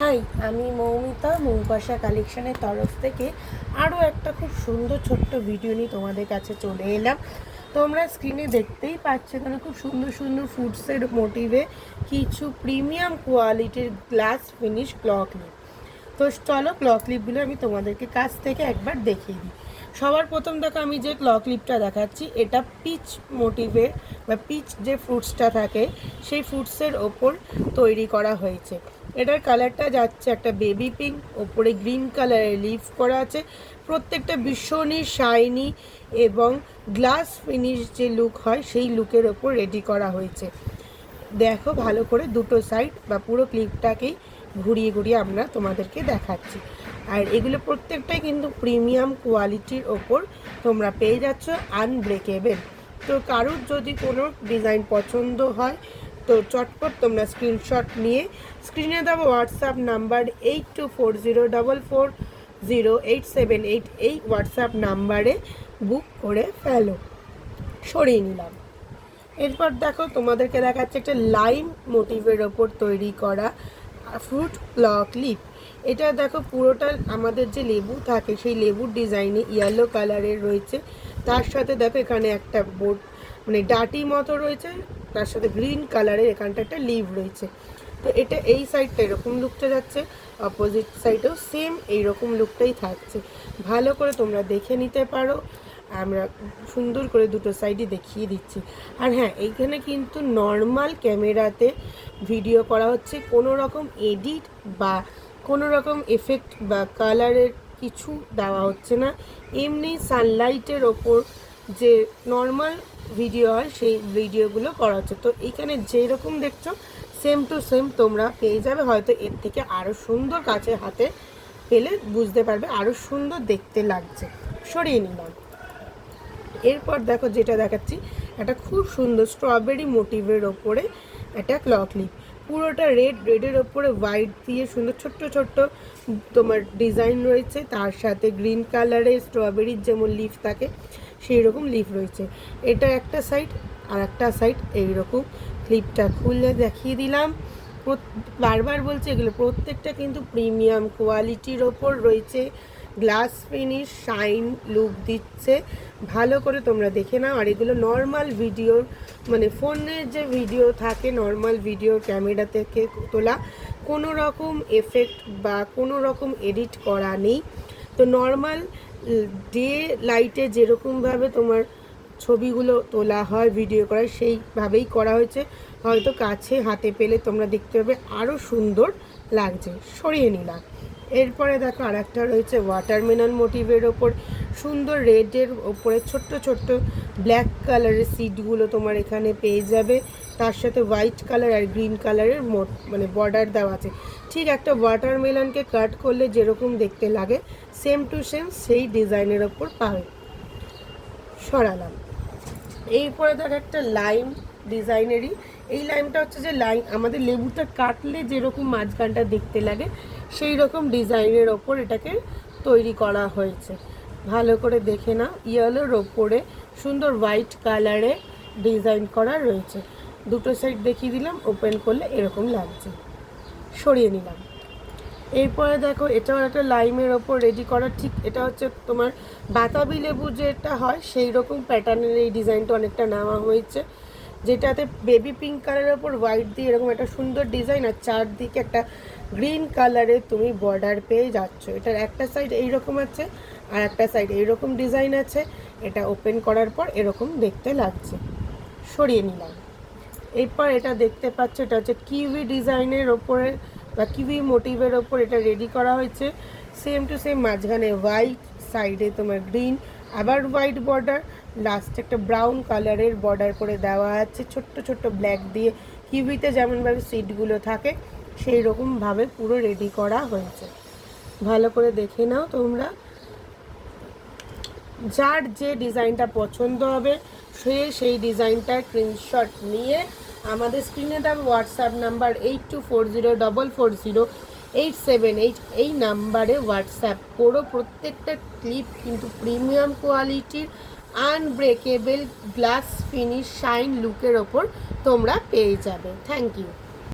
High, আমি মৌমিতা মৌপাশা কালেকশনের তরফ থেকে আরও একটা খুব সুন্দর ছোট্ট ভিডিও নিয়ে তোমাদের কাছে চলে এলাম। তোমরা স্ক্রিনে দেখতেই পাচ্ছ এখানে খুব সুন্দর সুন্দর ফুডসের মোটিভে কিছু প্রিমিয়াম কোয়ালিটির গ্লাস ফিনিশ ক্লক লিপ। তো চলো ক্লক লিপগুলো আমি তোমাদেরকে কাছ থেকে একবার দেখিয়ে দিই। সবার প্রথম দেখো আমি যে ক্লক লিপটা দেখাচ্ছি এটা পিচ মোটিভের বা পিচ যে ফ্রুটসটা থাকে সেই ফ্রুটসের ওপর তৈরি করা হয়েছে। এটার কালারটা যাচ্ছে একটা বেবি পিঙ্ক, ওপরে গ্রিন কালারের লিফ করা আছে। প্রত্যেকটা ভীষণই শাইনি এবং গ্লাস ফিনিশ যে লুক হয় সেই লুকের ওপর রেডি করা হয়েছে। দেখো ভালো করে দুটো সাইড বা পুরো ক্লিপটাকেই ঘুরিয়ে ঘুরিয়ে আমরা তোমাদেরকে দেখাচ্ছি। আর এগুলো প্রত্যেকটাই কিন্তু প্রিমিয়াম কোয়ালিটির ওপর তোমরা পেয়ে যাচ্ছ আনব্রেকেবেল। তো কারুর যদি কোনো ডিজাইন পছন্দ হয় তো চটপট তোমরা স্ক্রিনশট নিয়ে স্ক্রিনে দেওয়া হোয়াটসঅ্যাপ নাম্বার 8240440878 এই হোয়াটসঅ্যাপ নাম্বারে বুক করে ফেলো। সরিয়ে নিলাম। এরপর দেখো তোমাদেরকে দেখাচ্ছে একটা লাইম মোটিভের ওপর তৈরি করা ফ্রুট ক্লক লিপ। এটা দেখো পুরোটা আমাদের যে লেবু থাকে সেই লেবুর ডিজাইনে ইয়েলো কালারের রয়েছে। তার সাথে দেখো এখানে একটা বোর্ড মানে ডাটি মতো রয়েছে, তার সাথে গ্রিন কালারের এখানটা একটা লিভ রয়েছে। তো এটা এই সাইডটা এরকম লুকটা যাচ্ছে, অপোজিট সাইডেও সেম এইরকম লুকটাই থাকছে। ভালো করে তোমরা দেখে নিতে পারো, আমরা সুন্দর করে দুটো সাইডই দেখিয়ে দিচ্ছি। আর হ্যাঁ, এইখানে কিন্তু নর্মাল ক্যামেরাতে ভিডিও করা হচ্ছে, কোনো রকম এডিট বা কোনো রকম এফেক্ট বা কালারের কিছু দেওয়া হচ্ছে না। এমনি সানলাইটের ওপর যে নর্মাল ভিডিও হয় সেই ভিডিওগুলো করা হচ্ছে। তো এইখানে যেরকম দেখছো সেম টু সেম তোমরা পেয়ে যাবে, হয়তো এর থেকে আরও সুন্দর কাছে হাতে পেলে বুঝতে পারবে আরও সুন্দর দেখতে লাগছে। সরিয়ে নিলাম। এরপর দেখো যেটা দেখাচ্ছি একটা খুব সুন্দর স্ট্রবেরি মোটিভের ওপরে একটা ক্লক লিপ। পুরোটা রেডের ওপরে হোয়াইট দিয়ে সুন্দর ছোট্ট ছোট্ট তোমার ডিজাইন রয়েছে, তার সাথে গ্রিন কালারের স্ট্রবেরির যেমন লিফ থাকে সেই রকম লিফ রয়েছে। এটা একটা সাইড, আর একটা সাইড এইরকম। ক্লিপটা খুলে দেখিয়ে দিলাম। বারবার বলছি এগুলো প্রত্যেকটা কিন্তু প্রিমিয়াম কোয়ালিটির ওপর রয়েছে, গ্লাস ফিনিশ শাইন লুক দিচ্ছে। ভালো করে তোমরা দেখে নাও। আর এগুলো নর্মাল ভিডিওর মানে ফোনের যে ভিডিও থাকে নর্মাল ভিডিও ক্যামেরা থেকে তোলা, কোনো রকম এফেক্ট বা কোনো রকম এডিট করা নেই। তো নর্মাল ডে লাইটে যেরকমভাবে তোমার ছবিগুলো তোলা হয় ভিডিও করা সেইভাবেই করা হয়েছে। হয়তো কাছে হাতে পেলে তোমরা দেখতে পাবে আরও সুন্দর লাগছে। সরিয়ে নিলাম। এরপরে দেখো আর একটা রয়েছে ওয়াটারমেলন মোটিভের ওপর সুন্দর রেডের ওপরে ছোট্ট ছোট্ট ব্ল্যাক কালারের সিডগুলো তোমার এখানে পেয়ে যাবে। তার সাথে হোয়াইট কালার আর গ্রিন কালারের মানে বর্ডার দেওয়া আছে। ঠিক একটা ওয়াটারমেলনকে কাট করলে যেরকম দেখতে লাগে সেম টু সেম সেই ডিজাইনের ওপর পাবে। সরালাম। এরপরে দেখো একটা লাইম ডিজাইনেরই, এই লাইমটা হচ্ছে যে লাইম আমাদের লেবুটা কাটলে যেরকম মাঝখানটা দেখতে লাগে সেই রকম ডিজাইনের ওপর এটাকে তৈরি করা হয়েছে। ভালো করে দেখে নাও। ইয়েলোর ওপরে সুন্দর হোয়াইট কালারে ডিজাইন করা রয়েছে। দুটো সাইড দেখিয়ে দিলাম, ওপেন করলে এরকম লাগছে। সরিয়ে নিলাম। এরপরে দেখো এটাও একটা লাইমের ওপর রেডি করা। ঠিক এটা হচ্ছে তোমার বাতাবি লেবু যেটা হয় সেই রকম প্যাটার্নের এই ডিজাইনটা অনেকটা নেওয়া হয়েছে, যেটাতে বেবি পিঙ্ক কালারের ওপর হোয়াইট দিয়ে এরকম একটা সুন্দর ডিজাইন আর চারদিকে একটা গ্রিন কালারে তুমি বর্ডার পেয়ে যাচ্ছ। এটার একটা সাইড এইরকম আছে আর একটা সাইড এইরকম ডিজাইন আছে। এটা ওপেন করার পর এরকম দেখতে লাগছে। সরিয়ে নিলাম। এরপর এটা দেখতে পাচ্ছ এটা হচ্ছে কিউই ডিজাইনের ওপরে বা কিউই মোটিভের ওপর এটা রেডি করা হয়েছে। সেম টু সেম মাঝখানে হোয়াইট, সাইডে তোমার গ্রিন, আবার হোয়াইট বর্ডার, লাস্টে একটা ব্রাউন কালারের বর্ডার করে দেওয়া আছে ছোট্ট ছোট্ট ব্ল্যাক দিয়ে। কিউইতে যেমনভাবে সিটগুলো থাকে সেই রকমভাবে পুরো রেডি করা হয়েছে। ভালো করে দেখে নাও তোমরা। যার যে ডিজাইনটা পছন্দ হবে সে সেই ডিজাইনটার স্ক্রিনশট নিয়ে আমাদের স্ক্রিনে দেওয়া হোয়াটসঅ্যাপ নাম্বার 8240440878 এই নাম্বারে হোয়াটসঅ্যাপ করো। প্রত্যেকটা ক্লিপ কিন্তু প্রিমিয়াম কোয়ালিটির আনব্রেকেবল গ্লাস ফিনিশ শাইন লুকের ওপর তোমরা পেয়ে যাবে। Thank you.